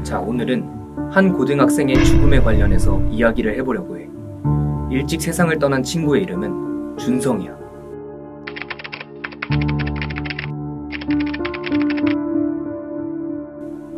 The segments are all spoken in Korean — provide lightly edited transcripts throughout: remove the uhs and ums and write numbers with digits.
자, 오늘은 한 고등학생의 죽음에 관련해서 이야기를 해보려고 해. 일찍 세상을 떠난 친구의 이름은 준성이야.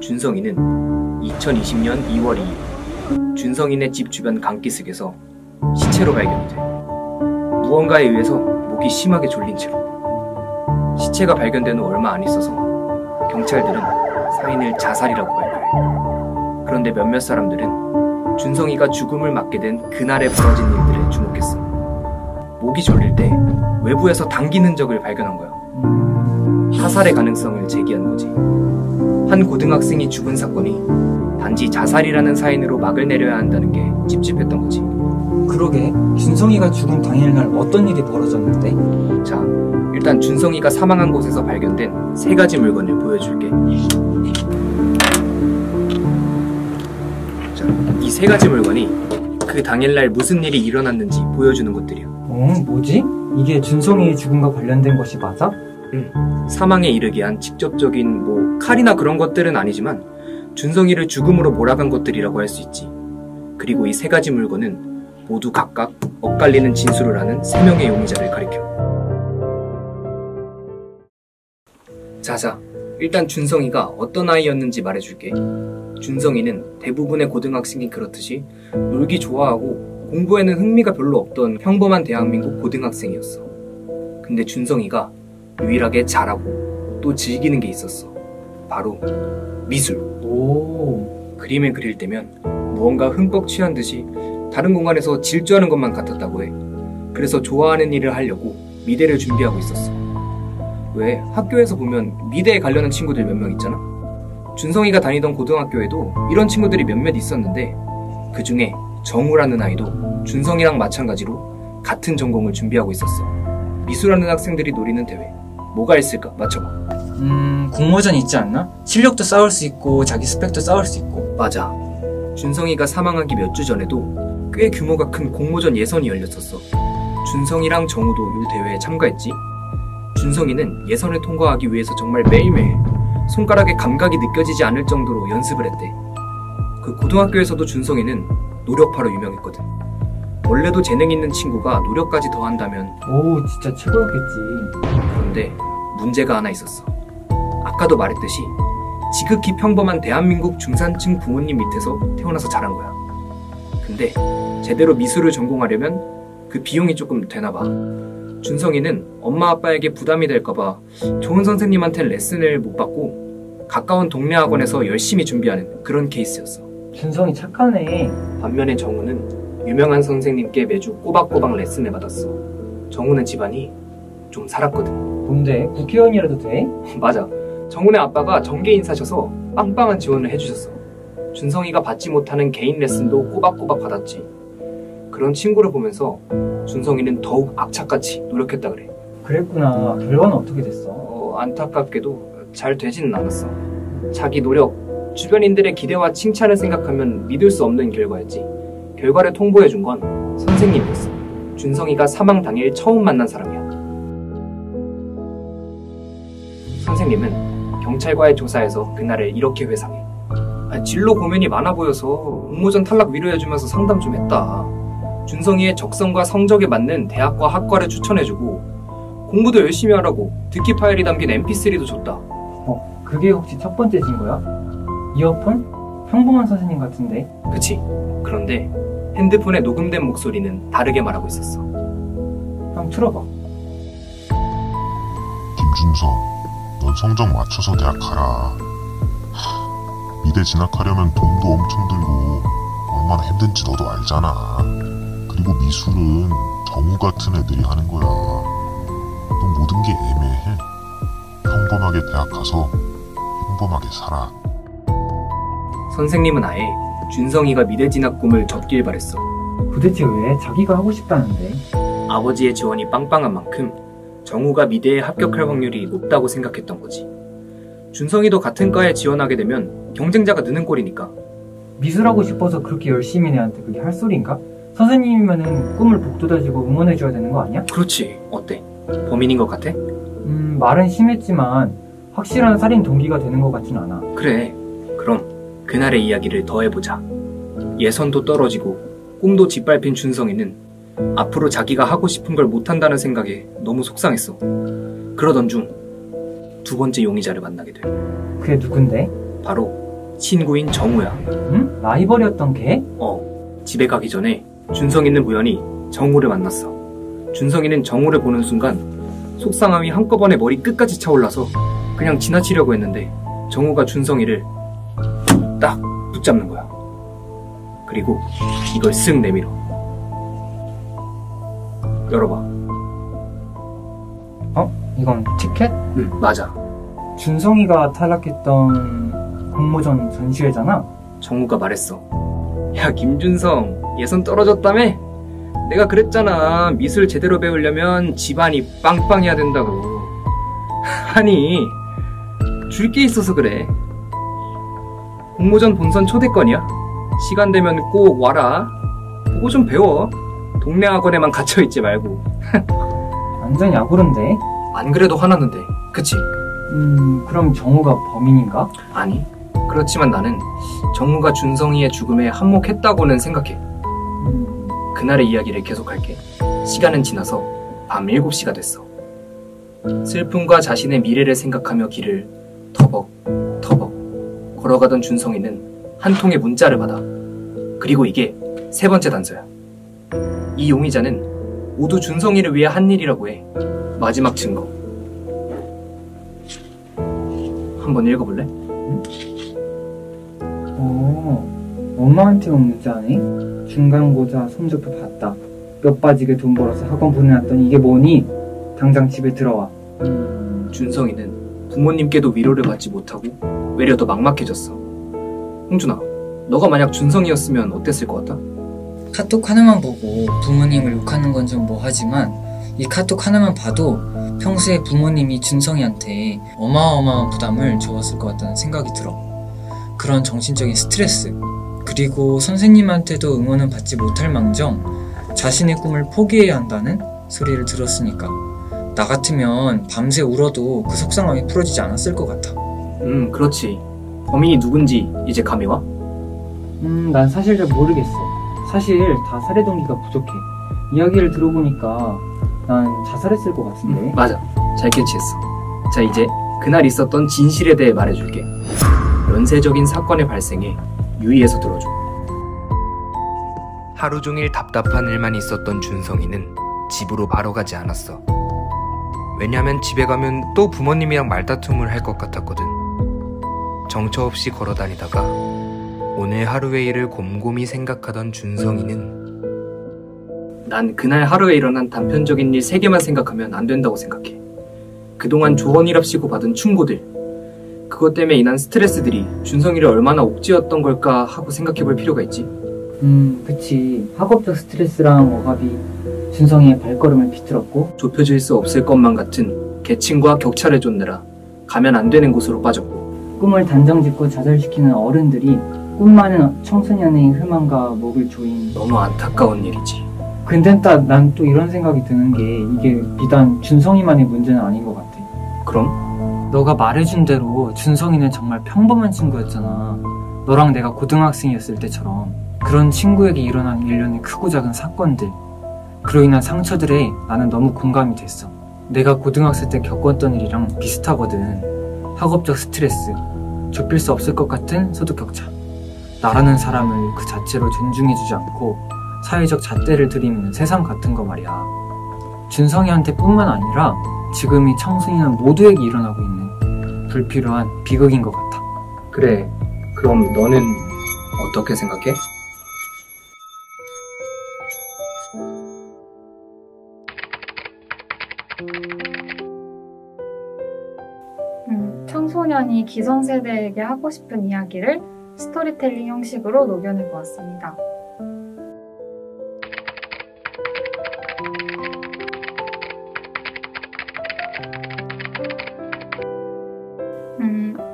준성이는 2020년 2월 2일 준성이네 집 주변 강기슭에서 시체로 발견이 돼. 무언가에 의해서 목이 심하게 졸린 채로. 시체가 발견된 후 얼마 안 있어서 경찰들은 사인을 자살이라고 발표해. 그런데 몇몇 사람들은 준성이가 죽음을 맞게 된 그날에 벌어진 일들에 주목했어. 목이 졸릴 때 외부에서 당긴 흔적을 발견한 거야. 타살의 가능성을 제기한 거지. 한 고등학생이 죽은 사건이 단지 자살이라는 사인으로 막을 내려야 한다는 게 찝찝했던 거지. 그러게, 준성이가 죽은 당일날 어떤 일이 벌어졌는데? 자, 일단 준성이가 사망한 곳에서 발견된 세 가지 물건을 보여줄게. 자, 이 세 가지 물건이 그 당일날 무슨 일이 일어났는지 보여주는 것들이야. 뭐지? 이게 준성이의 죽음과 관련된 것이 맞아? 사망에 이르게 한 직접적인 칼이나 그런 것들은 아니지만 준성이를 죽음으로 몰아간 것들이라고 할 수 있지. 그리고 이 세 가지 물건은 모두 각각 엇갈리는 진술을 하는 세 명의 용의자를 가리켜. 자자, 일단 준성이가 어떤 아이였는지 말해줄게. 준성이는 대부분의 고등학생이 그렇듯이 놀기 좋아하고 공부에는 흥미가 별로 없던 평범한 대한민국 고등학생이었어. 근데 준성이가 유일하게 잘하고 또 즐기는 게 있었어. 바로 미술. 그림을 그릴 때면 무언가 흠뻑 취한 듯이 다른 공간에서 질주하는 것만 같았다고 해. 그래서 좋아하는 일을 하려고 미대를 준비하고 있었어. 왜 학교에서 보면 미대에 가려는 친구들 몇 명 있잖아. 준성이가 다니던 고등학교에도 이런 친구들이 몇몇 있었는데 그 중에 정우라는 아이도 준성이랑 마찬가지로 같은 전공을 준비하고 있었어. 미술하는 학생들이 노리는 대회. 뭐가 있을까? 맞춰봐. 공모전 있지 않나? 실력도 쌓을 수 있고 자기 스펙도 쌓을 수 있고. 맞아. 준성이가 사망하기 몇 주 전에도 꽤 규모가 큰 공모전 예선이 열렸었어. 준성이랑 정우도 이 대회에 참가했지. 준성이는 예선을 통과하기 위해서 정말 매일매일 손가락에 감각이 느껴지지 않을 정도로 연습을 했대. 그 고등학교에서도 준성이는 노력파로 유명했거든. 원래도 재능 있는 친구가 노력까지 더한다면 진짜 최고였겠지. 그런데 문제가 하나 있었어. 아까도 말했듯이 지극히 평범한 대한민국 중산층 부모님 밑에서 태어나서 자란 거야. 근데 제대로 미술을 전공하려면 그 비용이 조금 되나봐. 준성이는 엄마 아빠에게 부담이 될까봐 좋은 선생님한테 레슨을 못 받고 가까운 동네 학원에서 열심히 준비하는 그런 케이스였어. 준성이 착하네. 반면에 정우는 유명한 선생님께 매주 꼬박꼬박 레슨을 받았어. 정우는 집안이 좀 살았거든. 뭔데? 국회의원이라도 돼? 맞아. 정우네 아빠가 정계 인사셔서 빵빵한 지원을 해주셨어. 준성이가 받지 못하는 개인 레슨도 꼬박꼬박 받았지. 그런 친구를 보면서 준성이는 더욱 악착같이 노력했다 그래. 그랬구나. 결과는 어떻게 됐어? 안타깝게도 잘 되지는 않았어. 자기 노력, 주변인들의 기대와 칭찬을 생각하면 믿을 수 없는 결과였지. 결과를 통보해준 건 선생님이었어. 준성이가 사망 당일 처음 만난 사람이야. 선생님은 경찰과의 조사에서 그날을 이렇게 회상해. 진로 고민이 많아 보여서 공모전 탈락 위로해주면서 상담 좀 했다. 준성이의 적성과 성적에 맞는 대학과 학과를 추천해주고 공부도 열심히 하라고 듣기 파일이 담긴 mp3도 줬다. 그게 혹시 첫 번째 증거야? 이어폰? 평범한 선생님 같은데? 그치. 그런데 핸드폰에 녹음된 목소리는 다르게 말하고 있었어. 형 틀어봐. 김준성, 넌 성적 맞춰서 대학 가라. 미대 진학하려면 돈도 엄청 들고 얼마나 힘든지 너도 알잖아. 그리고 미술은 정우 같은 애들이 하는 거야. 넌 모든 게 애매해. 평범하게 대학 가서 평범하게 살아. 선생님은 아예 준성이가 미대 진학 꿈을 접길 바랬어. 도대체 왜? 자기가 하고 싶다는데. 아버지의 지원이 빵빵한 만큼 정우가 미대에 합격할 확률이 높다고 생각했던 거지. 준성이도 같은 과에 지원하게 되면 경쟁자가 느는 꼴이니까. 미술하고 싶어서 그렇게 열심히 애한테 그게 할 소린가? 선생님이면은 꿈을 복돋아주고 응원해줘야 되는 거 아니야? 그렇지. 어때? 범인인 것 같아? 말은 심했지만 확실한 살인 동기가 되는 것 같진 않아. 그래. 그럼 그날의 이야기를 더해보자. 예선도 떨어지고 꿈도 짓밟힌 준성이는 앞으로 자기가 하고 싶은 걸 못한다는 생각에 너무 속상했어. 그러던 중 두 번째 용의자를 만나게 돼. 그게 누군데? 바로 친구인 정우야. 응? 라이벌이었던 걔? 집에 가기 전에 준성이는 우연히 정우를 만났어. 준성이는 정우를 보는 순간 속상함이 한꺼번에 머리 끝까지 차올라서 그냥 지나치려고 했는데 정우가 준성이를 딱 붙잡는 거야. 그리고 이걸 쓱 내밀어. 열어봐. 이건 티켓? 응, 맞아. 준성이가 탈락했던 공모전 전시회잖아? 정우가 말했어. 야, 김준성, 예선 떨어졌다며? 내가 그랬잖아. 미술 제대로 배우려면 집안이 빵빵해야 된다고. 아니, 줄 게 있어서 그래. 공모전 본선 초대권이야. 시간 되면 꼭 와라. 보고 좀 배워. 동네 학원에만 갇혀있지 말고. 완전 야구른데? 안 그래도 화났는데, 그치? 그럼 정우가 범인인가? 아니, 그렇지만 나는 정우가 준성이의 죽음에 한몫했다고는 생각해. 그날의 이야기를 계속할게. 시간은 지나서 밤 7시가 됐어. 슬픔과 자신의 미래를 생각하며 길을 터벅터벅 걸어가던 준성이는 한 통의 문자를 받아. 그리고 이게 세 번째 단서야. 이 용의자는 모두 준성이를 위해 한 일이라고 해. 마지막 증거. 한번 읽어볼래? 엄마한테 온 문자네? 중간고사 성적표 봤다. 몇 빠지게 돈 벌어서 학원 보내놨더니 이게 뭐니? 당장 집에 들어와. 준성이는 부모님께도 위로를 받지 못하고 외려 더 막막해졌어. 홍준아, 너가 만약 준성이었으면 어땠을 것 같아? 카톡 하나만 보고 부모님을 욕하는 건 좀 뭐하지만 이 카톡 하나만 봐도 평소에 부모님이 준성이한테 어마어마한 부담을 줘왔을 것 같다는 생각이 들어. 그런 정신적인 스트레스, 그리고 선생님한테도 응원은 받지 못할 망정 자신의 꿈을 포기해야 한다는 소리를 들었으니까 나 같으면 밤새 울어도 그 속상함이 풀어지지 않았을 것 같아. 그렇지. 범인이 누군지 이제 감이 와? 난 사실 잘 모르겠어. 사실 다 살해 동기가 부족해. 이야기를 들어보니까 난 자살했을 것 같은데. 맞아. 잘 캐치했어. 자, 이제 그날 있었던 진실에 대해 말해줄게. 연쇄적인 사건의 발생에 유의해서 들어줘. 하루 종일 답답한 일만 있었던 준성이는 집으로 바로 가지 않았어. 왜냐면 집에 가면 또 부모님이랑 말다툼을 할 것 같았거든. 정처 없이 걸어다니다가 오늘 하루의 일을 곰곰이 생각하던 준성이는 난 그날 하루에 일어난 단편적인 일 3개만 생각하면 안 된다고 생각해. 그동안 조언이랍시고 받은 충고들, 그것 때문에 인한 스트레스들이 준성이를 얼마나 옥죄었던 걸까 하고 생각해볼 필요가 있지. 그치. 학업적 스트레스랑 억압이 준성이의 발걸음을 비틀었고 좁혀질 수 없을 것만 같은 계층과 격차를 쫓느라 가면 안 되는 곳으로 빠졌고, 꿈을 단정짓고 좌절시키는 어른들이 꿈 많은 청소년의 희망과 목을 조인. 너무 안타까운 일이지. 근데 난 또 이런 생각이 드는 게 이게 비단 준성이만의 문제는 아닌 것 같아. 그럼? 너가 말해준 대로 준성이는 정말 평범한 친구였잖아. 너랑 내가 고등학생이었을 때처럼. 그런 친구에게 일어난 일련의 크고 작은 사건들, 그로 인한 상처들에 나는 너무 공감이 됐어. 내가 고등학생 때 겪었던 일이랑 비슷하거든. 학업적 스트레스, 좁힐 수 없을 것 같은 소득 격차, 나라는 사람을 그 자체로 존중해주지 않고 사회적 잣대를 들이미는 세상 같은 거 말이야. 준성이한테 뿐만 아니라 지금 이 청소년 모두에게 일어나고 있는 불필요한 비극인 것 같아. 그래, 그럼 너는 어떻게 생각해? 청소년이 기성세대에게 하고 싶은 이야기를 스토리텔링 형식으로 녹여내보았습니다.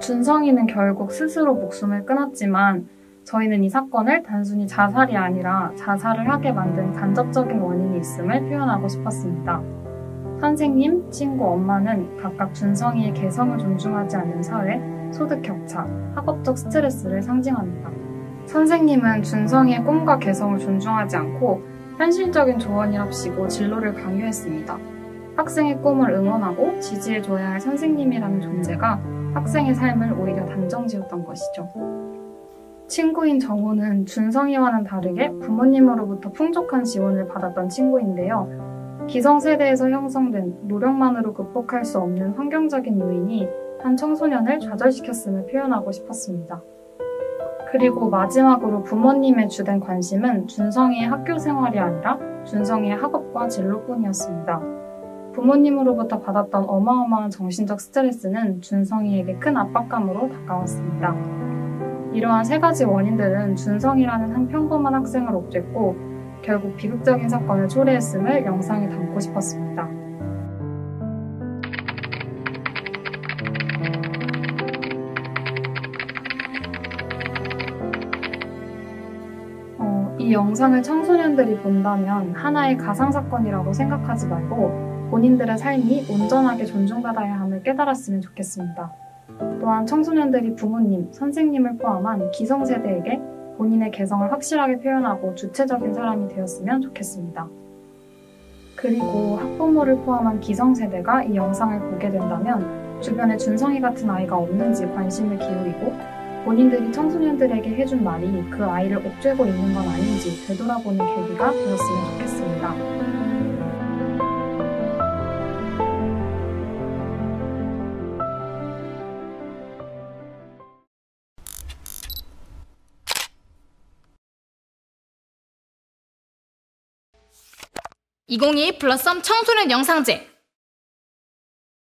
준성이는 결국 스스로 목숨을 끊었지만 저희는 이 사건을 단순히 자살이 아니라 자살을 하게 만든 간접적인 원인이 있음을 표현하고 싶었습니다. 선생님, 친구, 엄마는 각각 준성이의 개성을 존중하지 않는 사회, 소득 격차, 학업적 스트레스를 상징합니다. 선생님은 준성이의 꿈과 개성을 존중하지 않고 현실적인 조언이랍시고 진로를 강요했습니다. 학생의 꿈을 응원하고 지지해줘야 할 선생님이라는 존재가 학생의 삶을 오히려 단정지었던 것이죠. 친구인 정호는 준성이와는 다르게 부모님으로부터 풍족한 지원을 받았던 친구인데요. 기성세대에서 형성된 노력만으로 극복할 수 없는 환경적인 요인이 한 청소년을 좌절시켰음을 표현하고 싶었습니다. 그리고 마지막으로 부모님의 주된 관심은 준성이의 학교 생활이 아니라 준성이의 학업과 진로뿐이었습니다. 부모님으로부터 받았던 어마어마한 정신적 스트레스는 준성이에게 큰 압박감으로 다가왔습니다. 이러한 세 가지 원인들은 준성이라는 한 평범한 학생을 옥죄고 결국 비극적인 사건을 초래했음을 영상에 담고 싶었습니다. 이 영상을 청소년들이 본다면 하나의 가상사건이라고 생각하지 말고 본인들의 삶이 온전하게 존중받아야 함을 깨달았으면 좋겠습니다. 또한 청소년들이 부모님, 선생님을 포함한 기성세대에게 본인의 개성을 확실하게 표현하고 주체적인 사람이 되었으면 좋겠습니다. 그리고 학부모를 포함한 기성세대가 이 영상을 보게 된다면 주변에 준성이 같은 아이가 없는지 관심을 기울이고 본인들이 청소년들에게 해준 말이 그 아이를 옥죄고 있는 건 아닌지 되돌아보는 계기가 되었으면 좋겠습니다. (2022) 블러썸 청소년 영상제